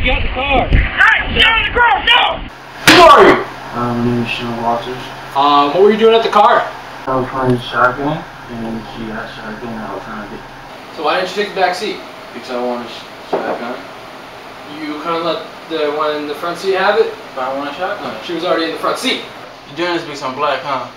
Get out the car! Hey! Get out of the car! No! Who are you? My name is Sean Walters. What were you doing at the car? I was playing shotgun, and she got shotgun. I was trying to get. So why didn't you take the back seat? Because I want a shotgun. You couldn't let the one in the front seat have it? But I want a shotgun. She was already in the front seat. You doing this because I'm black, huh?